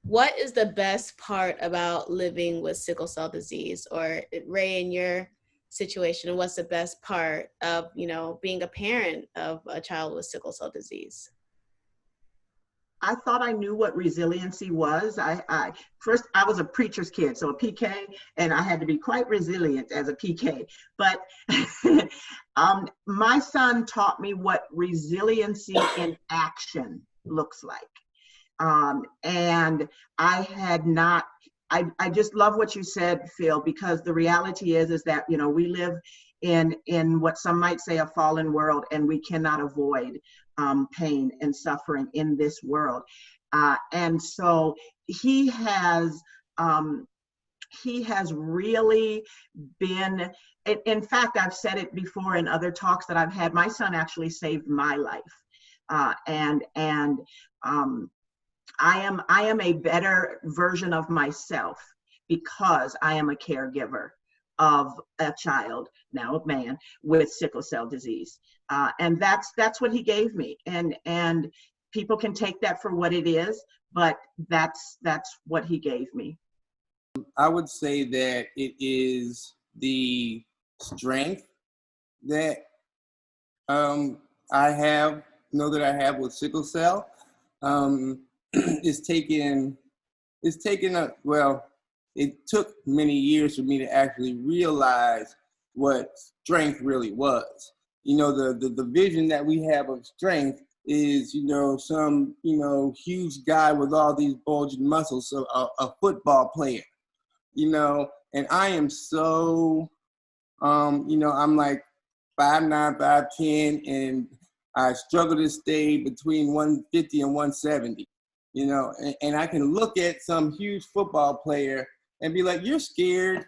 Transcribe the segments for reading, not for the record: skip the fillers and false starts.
what is the best part about living with sickle cell disease? Or Rae, in your situation, what's the best part of, being a parent of a child with sickle cell disease? I thought I knew what resiliency was. First I was a preacher's kid, so a PK, and I had to be quite resilient as a PK. But my son taught me what resiliency in action looks like. And I had not. I just love what you said, Phil, because the reality is that we live in what some might say a fallen world, and we cannot avoid pain and suffering in this world. And so he has really been. In fact, I've said it before in other talks that I've had. My son actually saved my life, and I am a better version of myself because I am a caregiver of a child, now a man, with sickle cell disease. And that's what he gave me. And people can take that for what it is, but that's what he gave me. I would say that it is the strength that I have, that I have with sickle cell. It took many years for me to actually realize what strength really was. The vision that we have of strength is, some, huge guy with all these bulging muscles, so a football player, and I am so, I'm like 5'9", 5'10", and I struggle to stay between 150 and 170. And I can look at some huge football player and be like, you're scared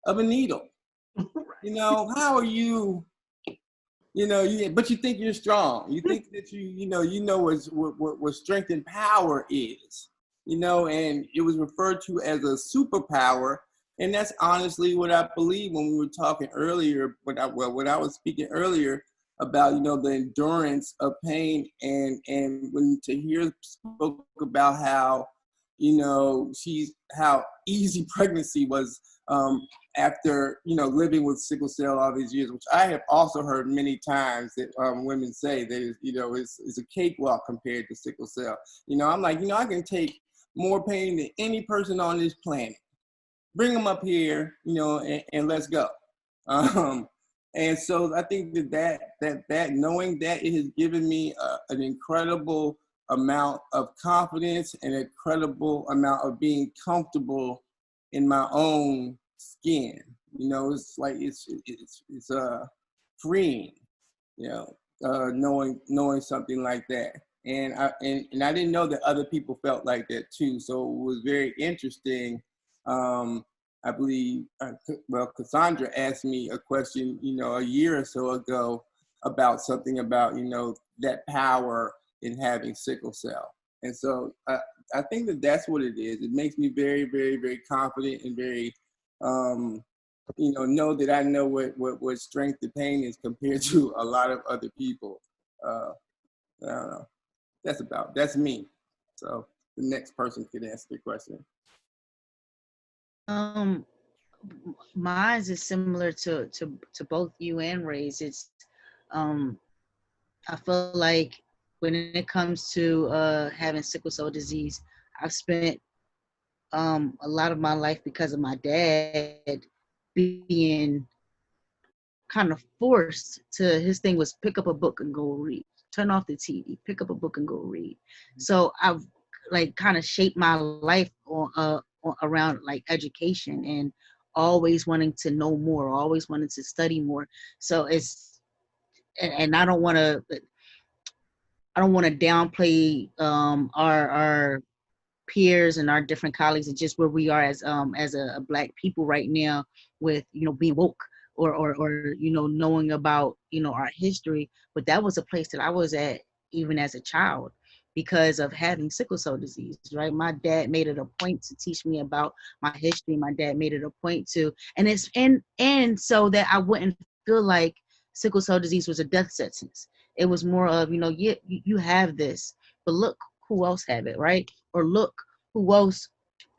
of a needle. How are you, but you think you're strong. You think that you know what strength and power is, and it was referred to as a superpower. And that's honestly what I believe when we were talking earlier, when I was speaking earlier about, the endurance of pain, and when Tahirah spoke about how, how easy pregnancy was after, living with sickle cell all these years, which I have also heard many times that women say that, it's a cakewalk compared to sickle cell. I'm like, I can take more pain than any person on this planet. Bring them up here, and let's go. And so I think that knowing that, it has given me an incredible amount of confidence and an incredible amount of being comfortable in my own skin. It's like it's freeing, knowing something like that. And I didn't know that other people felt like that too. So it was very interesting. I believe, Cassandra asked me a question, a year or so ago about something about, that power in having sickle cell. And so I think that that's what it is. It makes me very, very, very confident and very, know that I know what strength to pain is compared to a lot of other people. I don't know. That's me. So the next person could answer the question. Mine is similar to both you and Ray's. It's I feel like when it comes to having sickle cell disease, I've spent a lot of my life, because of my dad being kind of forced to, his thing was pick up a book and go read, turn off the TV, pick up a book and go read. So I've like kind of shaped my life around like education and always wanting to know more, always wanting to study more. So and I don't want to downplay our peers and our different colleagues and just where we are as a Black people right now with being woke or knowing about our history. But that was a place that I was at even as a child because of having sickle cell disease, right? My dad made it a point to teach me about my history. My dad made it a point to, and so that I wouldn't feel like sickle cell disease was a death sentence. It was more of, you have this, but look who else have it, right? Or look who else,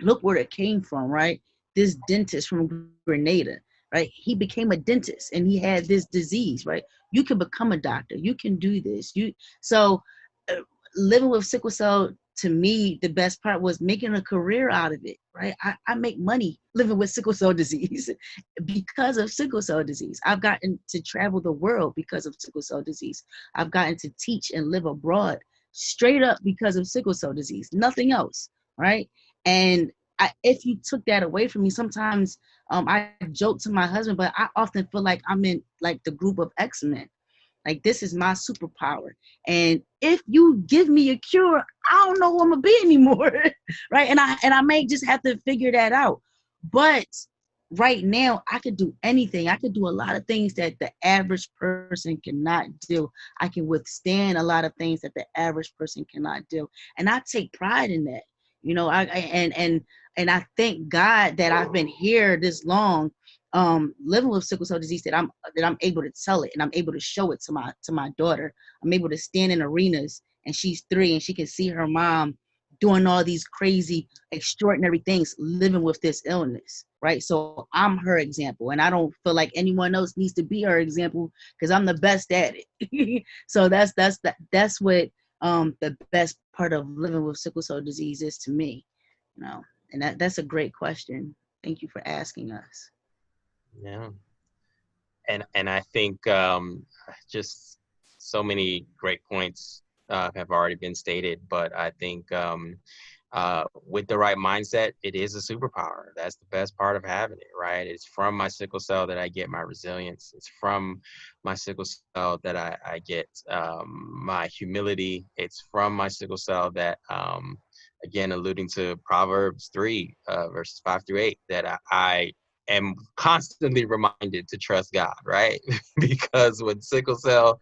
look where it came from, right? This dentist from Grenada, right? He became a dentist and he had this disease, right? You can become a doctor. You can do this. So uh, living with sickle cell, to me, the best part was making a career out of it, right? I make money living with sickle cell disease because of sickle cell disease. I've gotten to travel the world because of sickle cell disease. I've gotten to teach and live abroad straight up because of sickle cell disease, nothing else, right? And if you took that away from me, sometimes I joke to my husband, but I often feel like I'm in like the group of X-Men. Like, this is my superpower. And if you give me a cure, I don't know who I'm gonna be anymore. Right. And I may just have to figure that out. But right now I could do anything. I could do a lot of things that the average person cannot do. I can withstand a lot of things that the average person cannot do. And I take pride in that. And I thank God that I've been here this long, living with sickle cell disease, that I'm able to tell it and I'm able to show it to my daughter. I'm able to stand in arenas and she's 3 and she can see her mom doing all these crazy, extraordinary things, living with this illness, right? So I'm her example, and I don't feel like anyone else needs to be her example because I'm the best at it. So that's what the best part of living with sickle cell disease is to me, And that's a great question. Thank you for asking us. Yeah. And I think just so many great points have already been stated, but I think with the right mindset, it is a superpower. That's the best part of having it, right? It's from my sickle cell that I get my resilience. It's from my sickle cell that I get my humility. It's from my sickle cell that, again, alluding to Proverbs 3, verses 5-8, that I am constantly reminded to trust God, right? Because with sickle cell,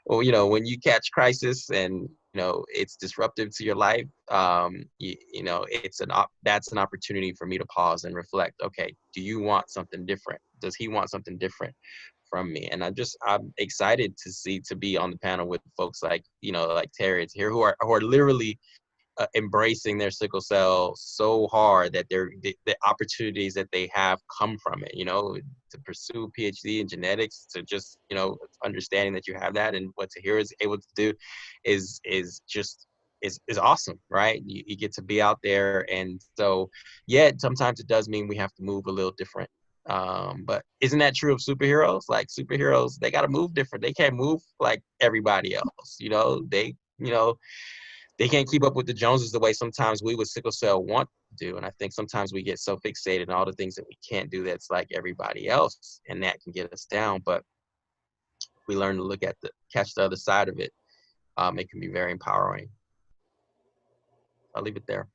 well, when you catch crisis and it's disruptive to your life, that's an opportunity for me to pause and reflect. Okay, do you want something different? Does he want something different from me? And I'm excited to be on the panel with folks like Tahirah here, who are literally embracing their sickle cell so hard that the opportunities that they have come from it, to pursue PhD in genetics, to just, understanding that you have that. And what Tahirah is able to do is awesome, right? You get to be out there. And so, yeah, sometimes it does mean we have to move a little different. But isn't that true of superheroes? Like, superheroes, they got to move different. They can't move like everybody else. They can't keep up with the Joneses the way sometimes we with sickle cell want to do. And I think sometimes we get so fixated on all the things that we can't do that's like everybody else, and that can get us down. But we learn to catch the other side of it. It can be very empowering. I'll leave it there.